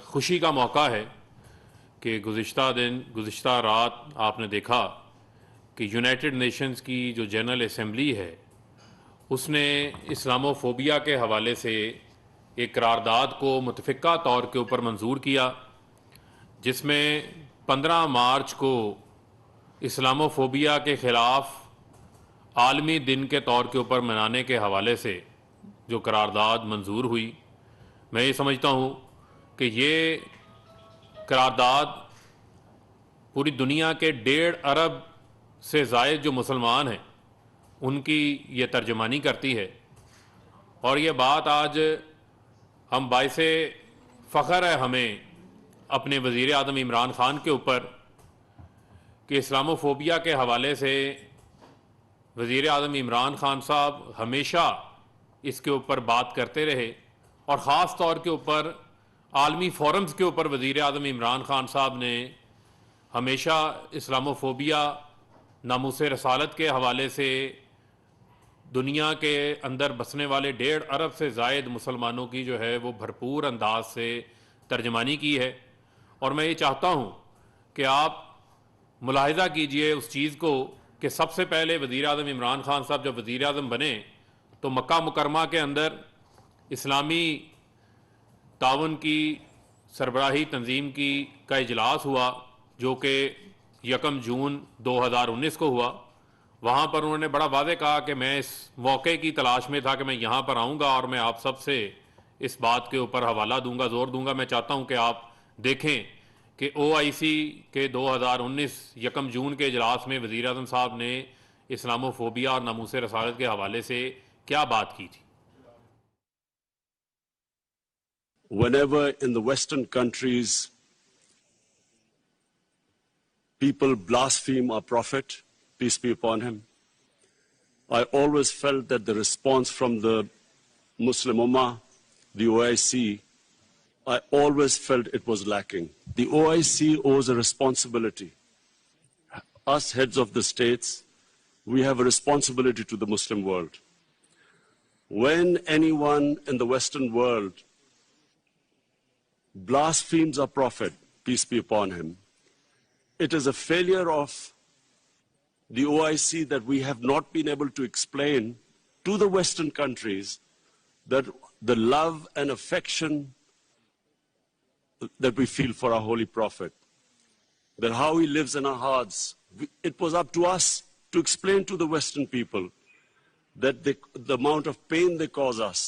خوشی کا موقع ہے کہ گزشتہ رات آپ نے دیکھا کہ یونائٹڈ نیشنز کی جو جنرل اسمبلی ہے اس نے اسلامو فوبیا کے حوالے سے ایک قرارداد کو متفقہ طور کے اوپر منظور کیا، جس میں 15 مارچ کو اسلامو فوبیا کے خلاف عالمی دن کے طور کے اوپر منانے کے حوالے سے جو قرارداد منظور ہوئی۔ میں یہ سمجھتا ہوں کہ یہ قرارداد پوری دنیا کے 1.5 ارب سے زائد جو مسلمان ہیں ان کی یہ ترجمانی کرتی ہے، اور یہ بات آج ہم باعث فخر ہے ہمیں اپنے وزیر اعظم عمران خان کے اوپر کہ اسلامو فوبیا کے حوالے سے وزیر اعظم عمران خان صاحب ہمیشہ اس کے اوپر بات کرتے رہے، اور خاص طور کے اوپر عالمی فورمز کے اوپر وزیر اعظم عمران خان صاحب نے ہمیشہ اسلامو فوبیا، ناموس رسالت کے حوالے سے دنیا کے اندر بسنے والے 1.5 ارب سے زائد مسلمانوں کی جو ہے وہ بھرپور انداز سے ترجمانی کی ہے۔ اور میں یہ چاہتا ہوں کہ آپ ملاحظہ کیجئے اس چیز کو کہ سب سے پہلے وزیر اعظم عمران خان صاحب جب وزیر اعظم بنے تو مکہ مکرمہ کے اندر اسلامی تعاون کی سربراہی تنظیم کا اجلاس ہوا، جو کہ 1 جون 2019 کو ہوا۔ وہاں پر انہوں نے بڑا واضح کہا کہ میں اس موقع کی تلاش میں تھا کہ میں یہاں پر آؤں گا اور میں آپ سب سے اس بات کے اوپر حوالہ دوں گا، زور دوں گا۔ میں چاہتا ہوں کہ آپ دیکھیں کہ OIC کے 2019 1 جون کے اجلاس میں وزیر اعظم صاحب نے اسلامو فوبیا اور ناموس رسالت کے حوالے سے کیا بات کی تھی۔ Whenever in the Western countries people blaspheme our Prophet, peace be upon him, I always felt that the response from the Muslim Ummah, the OIC, I always felt it was lacking. The OIC owes a responsibility. Us heads of the states, we have a responsibility to the Muslim world. When anyone in the Western world blasphemes our Prophet, peace be upon him, it is a failure of the OIC that we have not been able to explain to the Western countries that the love and affection that we feel for our Holy Prophet, that how he lives in our hearts. It was up to us to explain to the Western people that the amount of pain they cause us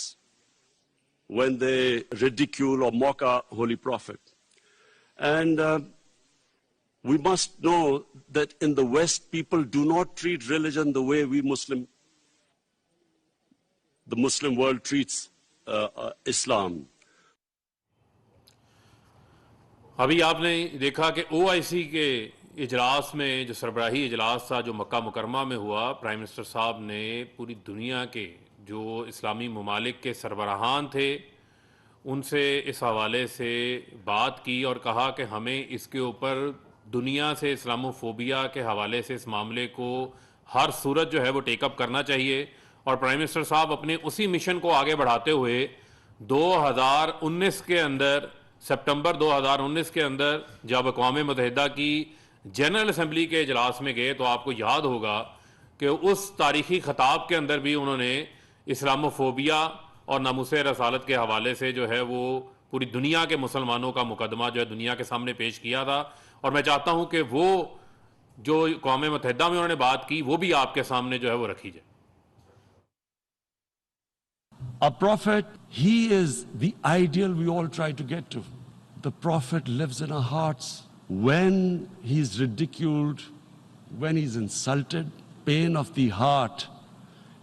when they ridicule or mock our Holy Prophet. And we must know that in the West, people do not treat religion the way the Muslim world treats Islam. ابھی آپ نے دیکھا کہ OIC کے اجلاس میں جو سربراہی اجلاس تھا جو مکہ مکرمہ میں ہوا، پرائم منسٹر صاحب نے پوری دنیا کے جو اسلامی ممالک کے سربراہان تھے ان سے اس حوالے سے بات کی اور کہا کہ ہمیں اس کے اوپر دنیا سے اسلامو فوبیا کے حوالے سے اس معاملے کو ہر صورت جو ہے وہ ٹیک اپ کرنا چاہیے۔ اور پرائم منسٹر صاحب اپنے اسی مشن کو آگے بڑھاتے ہوئے 2019 کے اندر، سپٹمبر 2019 کے اندر جب اقوام متحدہ کی جنرل اسمبلی کے اجلاس میں گئے تو آپ کو یاد ہوگا کہ اس تاریخی خطاب کے اندر بھی انہوں نے اسلامو فوبیا اور ناموس رسالت کے حوالے سے جو ہے وہ پوری دنیا کے مسلمانوں کا مقدمہ جو ہے دنیا کے سامنے پیش کیا تھا، اور میں چاہتا ہوں کہ وہ جو اقوام متحدہ میں انہوں نے بات کی وہ بھی آپ کے سامنے جو ہے وہ رکھی جائے۔ Our Prophet, he is the ideal we all try to get to. The Prophet lives in our hearts. When he's ridiculed, when he's insulted, pain of the heart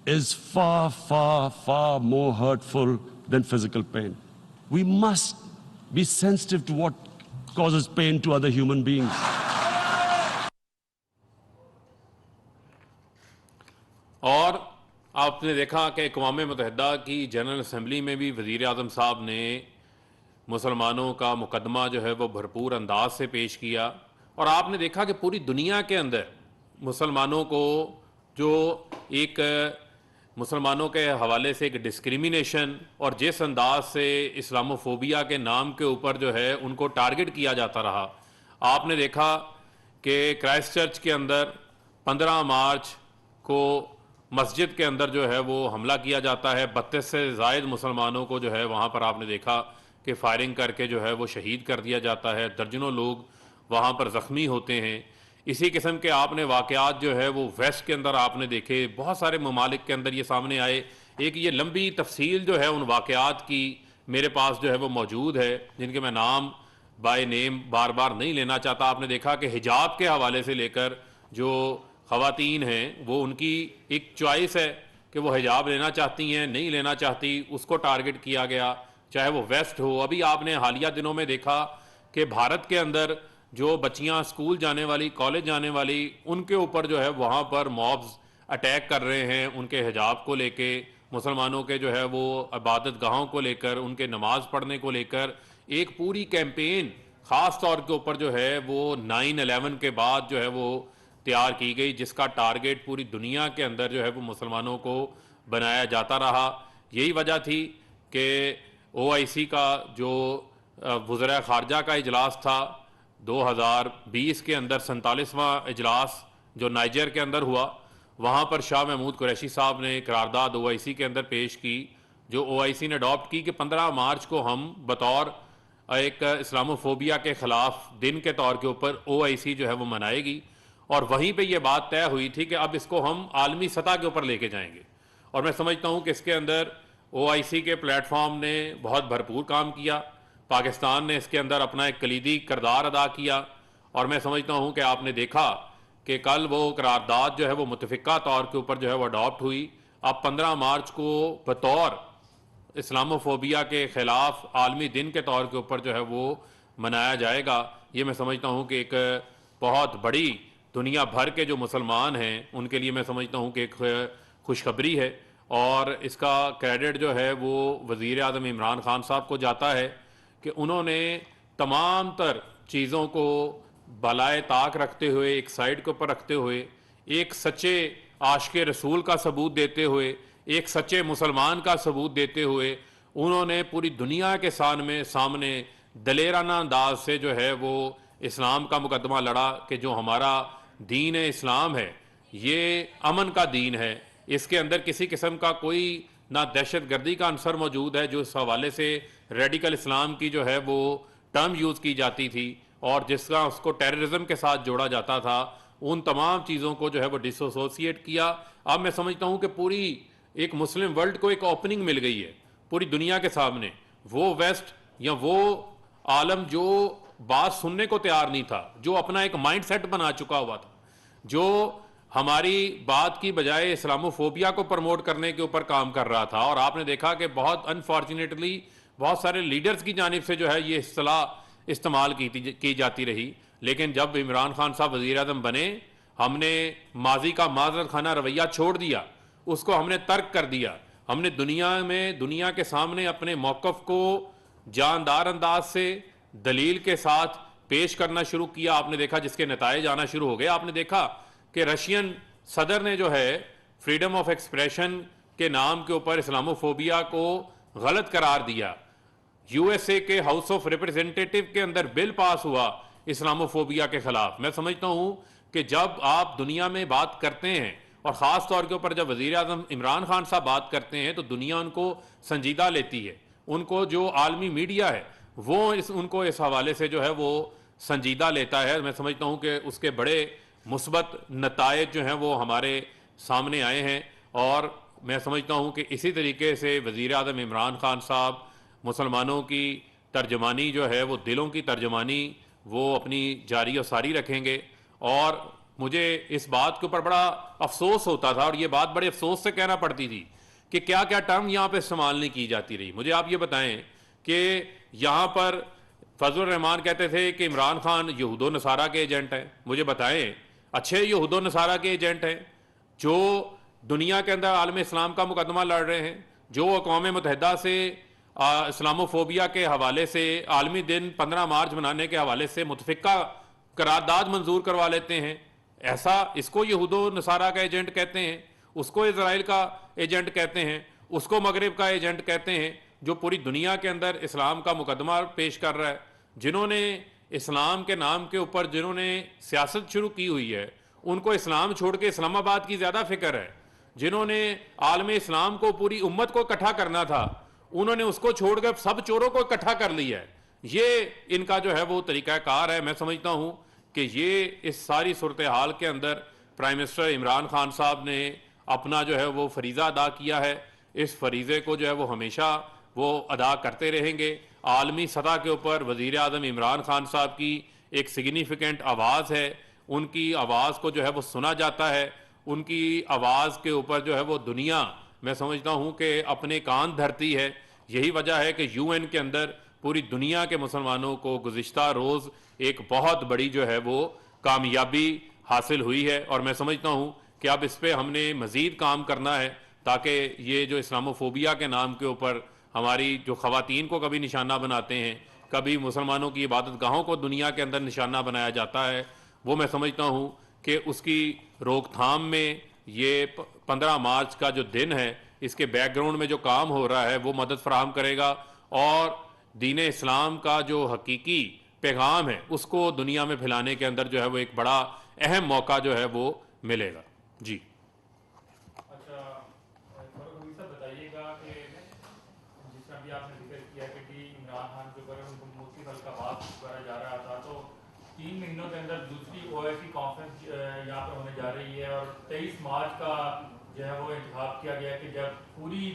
is far, far, far more hurtful than physical pain. We must be sensitive to what causes pain to other human beings. اور آپ نے دیکھا کہ اقوام متحدہ کی general assembly میں بھی وزیر اعظم صاحب نے مسلمانوں کا مقدمہ جو ہے وہ بھرپور انداز سے پیش کیا، اور آپ نے دیکھا کہ پوری دنیا کے اندر مسلمانوں کو جو ایک مسلمانوں کے حوالے سے ایک ڈسکریمنیشن اور جس انداز سے اسلاموفوبیا کے نام کے اوپر جو ہے ان کو ٹارگٹ کیا جاتا رہا. آپ نے دیکھا کہ کرائسٹ چرچ کے اندر 15 مارچ کو مسجد کے اندر جو ہے وہ حملہ کیا جاتا ہے. 32 سے زائد مسلمانوں کو جو ہے وہاں پر آپ نے دیکھا کہ فائرنگ کر کے جو ہے وہ شہید کر دیا جاتا ہے. درجنوں لوگ وہاں پر زخمی ہوتے ہیں. اسی قسم کے آپ نے واقعات جو ہے وہ ویسٹ کے اندر آپ نے دیکھے, بہت سارے ممالک کے اندر یہ سامنے آئے. ایک یہ لمبی تفصیل جو ہے ان واقعات کی میرے پاس جو ہے وہ موجود ہے, جن کے میں نام بائی نیم بار بار نہیں لینا چاہتا. آپ نے دیکھا کہ حجاب کے حوالے سے لے کر جو خواتین ہیں وہ ان کی ایک چوائس ہے کہ وہ حجاب لینا چاہتی ہیں نہیں لینا چاہتی, اس کو ٹارگٹ کیا گیا, چاہے وہ ویسٹ ہو. ابھی آپ نے حالیہ دنوں میں دیکھا کہ بھارت کے اندر جو بچیاں اسکول جانے والی, کالج جانے والی, ان کے اوپر جو ہے وہاں پر مابز اٹیک کر رہے ہیں ان کے حجاب کو لے کے, مسلمانوں کے جو ہے وہ عبادت گاہوں کو لے کر, ان کے نماز پڑھنے کو لے کر ایک پوری کیمپین خاص طور کے اوپر جو ہے وہ 9/11 کے بعد جو ہے وہ تیار کی گئی, جس کا ٹارگٹ پوری دنیا کے اندر جو ہے وہ مسلمانوں کو بنایا جاتا رہا. یہی وجہ تھی کہ OIC کا جو وزراء خارجہ کا اجلاس تھا 2020 کے اندر 47واں اجلاس جو نائجر کے اندر ہوا, وہاں پر شاہ محمود قریشی صاحب نے قرارداد OIC کے اندر پیش کی, جو OIC نے اڈاپٹ کی کہ 15 مارچ کو ہم بطور ایک اسلاموفوبیا کے خلاف دن کے طور کے اوپر OIC جو ہے وہ منائے گی. اور وہیں پہ یہ بات طے ہوئی تھی کہ اب اس کو ہم عالمی سطح کے اوپر لے کے جائیں گے. اور میں سمجھتا ہوں کہ اس کے اندر OIC کے پلیٹ فارم نے بہت بھرپور کام کیا, پاکستان نے اس کے اندر اپنا ایک کلیدی کردار ادا کیا. اور میں سمجھتا ہوں کہ آپ نے دیکھا کہ کل وہ قرارداد جو ہے وہ متفقہ طور کے اوپر جو ہے وہ اڈاپٹ ہوئی. اب 15 مارچ کو بطور اسلاموفوبیا کے خلاف عالمی دن کے طور کے اوپر جو ہے وہ منایا جائے گا. یہ میں سمجھتا ہوں کہ ایک بہت بڑی دنیا بھر کے جو مسلمان ہیں ان کے لیے میں سمجھتا ہوں کہ ایک خوشخبری ہے. اور اس کا کریڈٹ جو ہے وہ وزیر اعظم عمران خان صاحب کو جاتا ہے کہ انہوں نے تمام تر چیزوں کو بالائے طاق رکھتے ہوئے, ایک سائڈ کے اوپر رکھتے ہوئے, ایک سچے عاشق رسول کا ثبوت دیتے ہوئے, ایک سچے مسلمان کا ثبوت دیتے ہوئے, انہوں نے پوری دنیا کے سامنے دلیرانہ انداز سے جو ہے وہ اسلام کا مقدمہ لڑا کہ جو ہمارا دین اسلام ہے یہ امن کا دین ہے, اس کے اندر کسی قسم کا کوئی نہ دہشت گردی کا عنصر موجود ہے, جو اس حوالے سے ریڈیکل اسلام کی جو ہے وہ ٹرم یوز کی جاتی تھی اور جس کا اس کو ٹیررزم کے ساتھ جوڑا جاتا تھا, ان تمام چیزوں کو جو ہے وہ ڈس ایسوسیٹ کیا. اب میں سمجھتا ہوں کہ پوری ایک مسلم ورلڈ کو ایک اوپننگ مل گئی ہے پوری دنیا کے سامنے. وہ ویسٹ یا وہ عالم جو بات سننے کو تیار نہیں تھا, جو اپنا ایک مائنڈ سیٹ بنا چکا ہوا تھا, جو ہماری بات کی بجائے اسلاموفوبیا کو پروموٹ کرنے کے اوپر کام کر رہا تھا. اور آپ نے دیکھا کہ بہت انفارچونیٹلی بہت سارے لیڈرز کی جانب سے جو ہے یہ اصطلاح استعمال کی جاتی رہی. لیکن جب عمران خان صاحب وزیر اعظم بنے, ہم نے ماضی کا معذرت خانہ رویہ چھوڑ دیا, اس کو ہم نے ترک کر دیا. ہم نے دنیا کے سامنے اپنے موقف کو جاندار انداز سے دلیل کے ساتھ پیش کرنا شروع کیا. آپ نے دیکھا جس کے نتائج آنا شروع ہو گئے. آپ نے دیکھا کہ رشین صدر نے جو ہے فریڈم آف ایکسپریشن کے نام کے اوپر اسلاموفوبیا کو غلط قرار دیا. USA کے ہاؤس آف ریپرزینٹیٹیو کے اندر بل پاس ہوا اسلاموفوبیا کے خلاف. میں سمجھتا ہوں کہ جب آپ دنیا میں بات کرتے ہیں اور خاص طور کے اوپر جب وزیر اعظم عمران خان صاحب بات کرتے ہیں تو دنیا ان کو سنجیدہ لیتی ہے. ان کو جو عالمی میڈیا ہے وہ ان کو اس حوالے سے جو ہے وہ سنجیدہ لیتا ہے. میں سمجھتا ہوں کہ اس کے بڑے مثبت نتائج جو ہیں وہ ہمارے سامنے آئے ہیں. اور میں سمجھتا ہوں کہ اسی طریقے سے وزیر اعظم عمران خان صاحب مسلمانوں کی ترجمانی جو ہے وہ دلوں کی ترجمانی وہ اپنی جاری و ساری رکھیں گے. اور مجھے اس بات کے اوپر بڑا افسوس ہوتا تھا, اور یہ بات بڑے افسوس سے کہنا پڑتی تھی کہ کیا کیا ٹرم یہاں پہ استعمال نہیں کی جاتی رہی. مجھے آپ یہ بتائیں کہ یہاں پر فضل الرحمان کہتے تھے کہ عمران خان یہود و نصارہ کے ایجنٹ ہیں. مجھے بتائیں اچھے یہود و نصارہ کے ایجنٹ ہیں جو دنیا کے اندر عالم اسلام کا مقدمہ لڑ رہے ہیں, جو اقوام متحدہ سے اسلاموفوبیا کے حوالے سے عالمی دن 15 مارچ منانے کے حوالے سے متفقہ قرارداد منظور کروا لیتے ہیں. ایسا اس کو یہود و نصارہ کا ایجنٹ کہتے ہیں, اس کو اسرائیل کا ایجنٹ کہتے ہیں, اس کو مغرب کا ایجنٹ کہتے ہیں, جو پوری دنیا کے اندر اسلام کا مقدمہ پیش کر رہا ہے, جنہوں نے اسلام کے نام کے اوپر جنہوں نے سیاست شروع کی ہوئی ہے, ان کو اسلام چھوڑ کے اسلام آباد کی زیادہ فکر ہے. جنہوں نے عالم اسلام کو, پوری امت کو اکٹھا کرنا تھا, انہوں نے اس کو چھوڑ کر سب چوروں کو اکٹھا کر لیا ہے. یہ ان کا جو ہے وہ طریقہ کار ہے. میں سمجھتا ہوں کہ یہ اس ساری صورتحال کے اندر پرائم منسٹر عمران خان صاحب نے اپنا جو ہے وہ فریضہ ادا کیا ہے. اس فریضے کو جو ہے وہ ہمیشہ وہ ادا کرتے رہیں گے. عالمی سطح کے اوپر وزیر اعظم عمران خان صاحب کی ایک سگنیفیکنٹ آواز ہے, ان کی آواز کو جو ہے وہ سنا جاتا ہے, ان کی آواز کے اوپر جو ہے وہ دنیا, میں سمجھتا ہوں کہ اپنے کان دھرتی ہے. یہی وجہ ہے کہ یو این کے اندر پوری دنیا کے مسلمانوں کو گزشتہ روز ایک بہت بڑی جو ہے وہ کامیابی حاصل ہوئی ہے, اور میں سمجھتا ہوں کہ اب اس پہ ہم نے مزید کام کرنا ہے تاکہ یہ جو اسلاموفوبیا کے نام کے اوپر ہماری جو خواتین کو کبھی نشانہ بناتے ہیں, کبھی مسلمانوں کی عبادت گاہوں کو دنیا کے اندر نشانہ بنایا جاتا ہے, وہ میں سمجھتا ہوں کہ اس کی روک تھام میں یہ 15 مارچ کا جو دن ہے, اس کے بیک گراؤنڈ میں جو کام ہو رہا ہے وہ مدد فراہم کرے گا, اور دین اسلام کا جو حقیقی پیغام ہے اس کو دنیا میں پھیلانے کے اندر جو ہے وہ ایک بڑا اہم موقع جو ہے وہ ملے گا. جی اچھا صاحب بتائیے گا کہ جس طرح بھی آپ نے ذکر کیا کہ عمران خان کے اوپر ان کو مختلف القابات کرا جا رہا تھا, تو 3 مہینوں کے اندر دوسری OIC کانفرنس یہاں پر ہونے جا رہی ہے, اور 23 مارچ کا جو ہے وہ انتخاب کیا گیا کہ جب پوری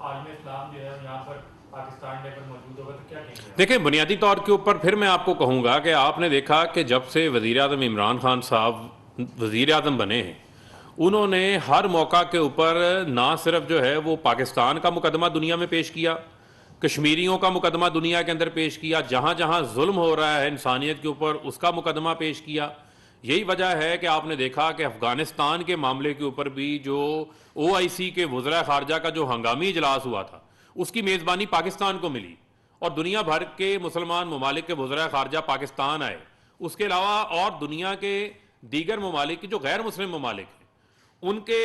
عالم اسلام جو ہے یہاں پر پاکستان میں پر موجود ہوگا, تو کیا کہیں گے؟ دیکھیں, بنیادی طور کے اوپر پھر میں آپ کو کہوں گا کہ آپ نے دیکھا کہ جب سے وزیر اعظم عمران خان صاحب وزیر اعظم بنے ہیں, انہوں نے ہر موقع کے اوپر نہ صرف جو ہے وہ پاکستان کا مقدمہ دنیا میں پیش کیا, کشمیریوں کا مقدمہ دنیا کے اندر پیش کیا, جہاں جہاں ظلم ہو رہا ہے انسانیت کے اوپر اس کا مقدمہ پیش کیا. یہی وجہ ہے کہ آپ نے دیکھا کہ افغانستان کے معاملے کے اوپر بھی جو OIC کے وزراء خارجہ کا جو ہنگامی اجلاس ہوا تھا, اس کی میزبانی پاکستان کو ملی, اور دنیا بھر کے مسلمان ممالک کے وزراء خارجہ پاکستان آئے. اس کے علاوہ اور دنیا کے دیگر ممالک کی جو غیر مسلم ممالک ہیں, ان کے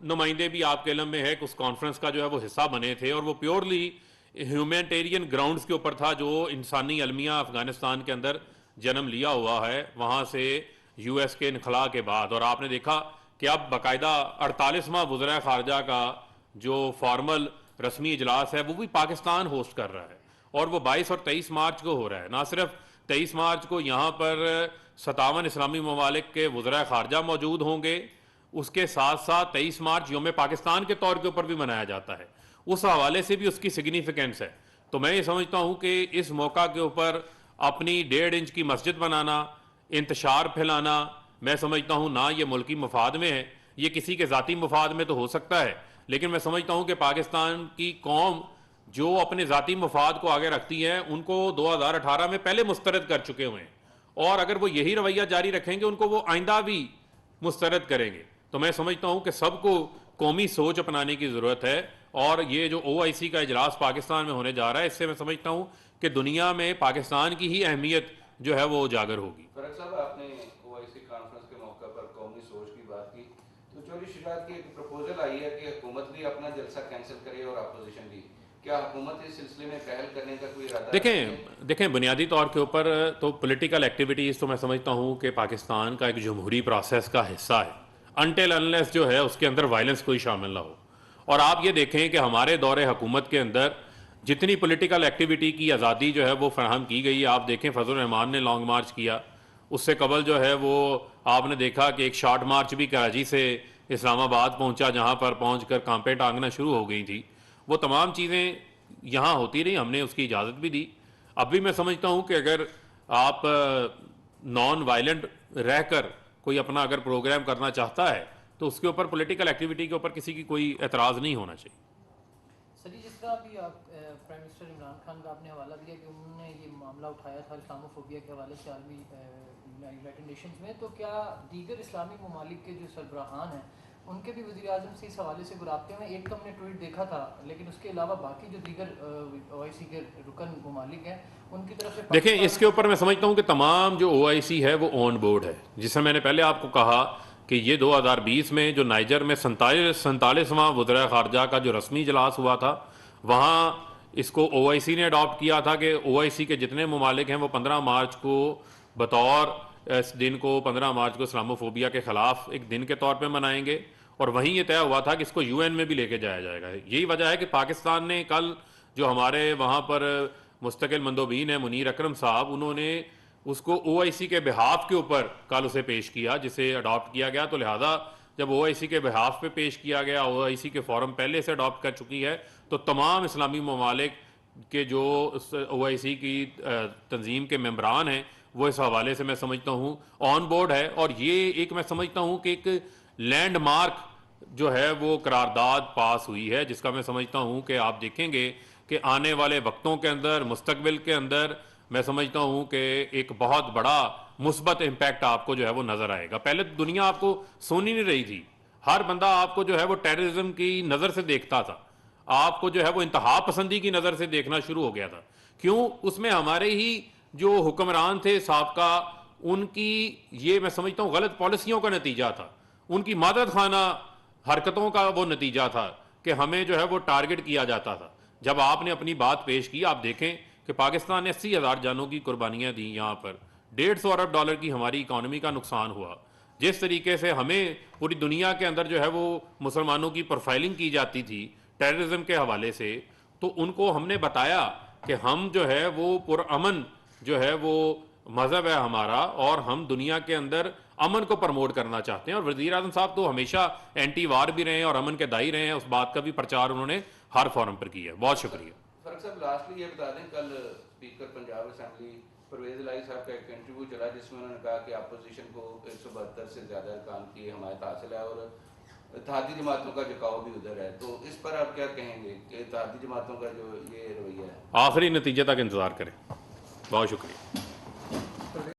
نمائندے بھی آپ کے علم میں ہے کہ اس کانفرنس کا جو ہے وہ حصہ بنے تھے, اور وہ پیورلی ہیومینٹیرین گراؤنڈز کے اوپر تھا, جو انسانی المیہ افغانستان کے اندر جنم لیا ہوا ہے وہاں سے US کے انخلاء کے بعد. اور آپ نے دیکھا کہ اب باقاعدہ 48واں وزراء خارجہ کا جو فارمل رسمی اجلاس ہے وہ بھی پاکستان ہوسٹ کر رہا ہے, اور وہ 22 اور 23 مارچ کو ہو رہا ہے. نہ صرف 23 مارچ کو یہاں پر 57 اسلامی ممالک کے وزراء خارجہ موجود ہوں گے, اس کے ساتھ ساتھ 23 مارچ یوم پاکستان کے طور کے اوپر بھی منایا جاتا ہے. اس حوالے سے بھی اس کی سگنیفیکنس ہے. تو میں یہ سمجھتا ہوں کہ اس موقع کے اوپر اپنی 1.5 انچ کی مسجد بنانا, انتشار پھیلانا, میں سمجھتا ہوں نہ یہ ملکی مفاد میں ہے, یہ کسی کے ذاتی مفاد میں تو ہو سکتا ہے, لیکن میں سمجھتا ہوں کہ پاکستان کی قوم جو اپنے ذاتی مفاد کو آگے رکھتی ہے, ان کو 2018 میں پہلے مسترد کر چکے ہوئے ہیں, اور اگر وہ یہی رویہ جاری رکھیں گے ان کو وہ آئندہ بھی مسترد کریں گے. تو میں سمجھتا ہوں کہ سب کو قومی سوچ اپنانے کی ضرورت ہے, اور یہ جو OIC کا اجلاس پاکستان میں ہونے جا رہا ہے, اس سے میں سمجھتا ہوں کہ دنیا میں پاکستان کی ہی اہمیت جو ہے وہ اجاگر ہوگی. فرق صاحب, آپ نے OIC کانفرنس کے موقع پر قومی سوچ کی بات کی, تو چوری شجاعت کی ایک پروپوزل آئی ہے کہ حکومت بھی اپنا جلسہ کینسل کرے اور اپوزیشن بھی. کیا حکومت اس سلسلے میں پہل کرنے کا کوئی ارادہ؟ دیکھیں بنیادی طور کے اوپر تو پولیٹیکل ایکٹیویٹیز تو میں سمجھتا ہوں کہ پاکستان کا ایک جمہوری پروسیس کا حصہ ہے, انٹل انلیس جو ہے اس کے اندر وائلنس کوئی شامل نہ ہو. اور آپ یہ دیکھیں کہ ہمارے دور حکومت کے اندر جتنی پولیٹیکل ایکٹیویٹی کی آزادی جو ہے وہ فراہم کی گئی ہے. آپ دیکھیں فضل الرحمان نے لانگ مارچ کیا, اس سے قبل جو ہے وہ آپ نے دیکھا کہ ایک شارٹ مارچ بھی کراچی سے اسلام آباد پہنچا, جہاں پر پہنچ کر کانپیں ٹانگنا شروع ہو گئی تھی. وہ تمام چیزیں یہاں ہوتی رہی, ہم نے اس کی اجازت بھی دی. اب بھی میں سمجھتا ہوں کہ اگر آپ نان وائلنٹ رہ کر کوئی اپنا اگر پروگرام کرنا چاہتا ہے تو اس کے اوپر پولیٹیکل ایکٹیویٹی کے اوپر کسی کی کوئی اعتراض نہیں ہونا چاہیے. سر جی, جس طرح بھی آپ پرائم منسٹر عمران خان کا آپ نے حوالہ دیا کہ انہوں نے یہ معاملہ اٹھایا تھا اسلاموفوبیا کے حوالے سے عالمی یونائیٹڈ نیشنز میں, تو کیا دیگر اسلامی ممالک کے جو سربراہان ہیں ان کے بھی وزیر اعظم سے اس حوالے سے رابطے میں؟ ایک تو ہم نے ٹویٹ دیکھا تھا, لیکن اس کے علاوہ باقی جو دیگر OIC کے رکن ممالک ہیں ان کی طرف سے دیکھیں, اس کے اوپر میں سمجھتا ہوں کہ تمام جو OIC ہے وہ آن بورڈ ہے. جس سے میں نے پہلے آپ کو کہا کہ یہ 2020 میں جو نائجر میں 47واں وزراء خارجہ کا جو رسمی اجلاس ہوا تھا، وہاں اس کو او آئی سی نے اڈاپٹ کیا تھا کہ او آئی سی کے جتنے ممالک ہیں وہ 15 مارچ کو بطور اس دن کو 15 مارچ کو اسلاموفوبیا کے خلاف ایک دن کے طور پہ منائیں گے، اور وہیں یہ طے ہوا تھا کہ اس کو یو این میں بھی لے کے جایا جائے گا. یہی وجہ ہے کہ پاکستان نے کل جو ہمارے وہاں پر مستقل مندوبین ہیں منیر اکرم صاحب، انہوں نے اس کو او آئی سی کے بحاف کے اوپر کل اسے پیش کیا، جسے اڈاپٹ کیا گیا. تو لہٰذا جب او آئی سی کے بحاف پہ پیش کیا گیا، او آئی سی کے فورم پہلے سے اڈاپٹ کر چکی ہے، تو تمام اسلامی ممالک کے جو او آئی سی کی تنظیم کے ممبران ہیں وہ اس حوالے سے میں سمجھتا ہوں آن بورڈ ہے. اور یہ ایک میں سمجھتا ہوں کہ ایک لینڈ مارک جو ہے وہ قرارداد پاس ہوئی ہے، جس کا میں سمجھتا ہوں کہ آپ دیکھیں گے کہ آنے والے وقتوں کے اندر، مستقبل کے اندر، میں سمجھتا ہوں کہ ایک بہت بڑا مثبت امپیکٹ آپ کو جو ہے وہ نظر آئے گا. پہلے دنیا آپ کو سونی نہیں رہی تھی، ہر بندہ آپ کو جو ہے وہ ٹیررزم کی نظر سے دیکھتا تھا، آپ کو جو ہے وہ انتہا پسندی کی نظر سے دیکھنا شروع ہو گیا تھا. کیوں؟ اس میں ہمارے ہی جو حکمران تھے سابقہ، ان کی یہ میں سمجھتا ہوں غلط پالیسیوں کا نتیجہ تھا، ان کی مادت خانہ حرکتوں کا وہ نتیجہ تھا کہ ہمیں جو ہے وہ ٹارگٹ کیا جاتا تھا. جب آپ نے اپنی بات پیش کی، آپ دیکھیں کہ پاکستان نے 80,000 جانوں کی قربانیاں دیں، یہاں پر $150 ارب کی ہماری اکانومی کا نقصان ہوا. جس طریقے سے ہمیں پوری دنیا کے اندر جو ہے وہ مسلمانوں کی پروفائلنگ کی جاتی تھی ٹیررزم کے حوالے سے، تو ان کو ہم نے بتایا کہ ہم جو ہے وہ پرامن جو ہے وہ مذہب ہے ہمارا، اور ہم دنیا کے اندر امن کو پرموٹ کرنا چاہتے ہیں. اور وزیر اعظم صاحب تو ہمیشہ اینٹی وار بھی رہے ہیں اور امن کے دائی رہے ہیں، اس بات کا بھی پرچار انہوں نے ہر فورم پر کیا ہے. بہت شکریہ. فرق صاحب لاسٹلی یہ بتا دیں، کل اسپیکر پنجاب اسمبلی پرویز الہی صاحب کا ایک انٹرویو چلا جس میں انہوں نے کہا کہ اپوزیشن کو 172 سے زیادہ ارکان کی حمایت حاصل ہے اور اتحادی جماعتوں کا جھکاؤ بھی ادھر ہے. تو اس پر آپ کیا کہیں گے کہ اتحادی جماعتوں کا جو یہ رویہ ہے؟ آخری نتیجے تک انتظار کریں. بہت شکریہ.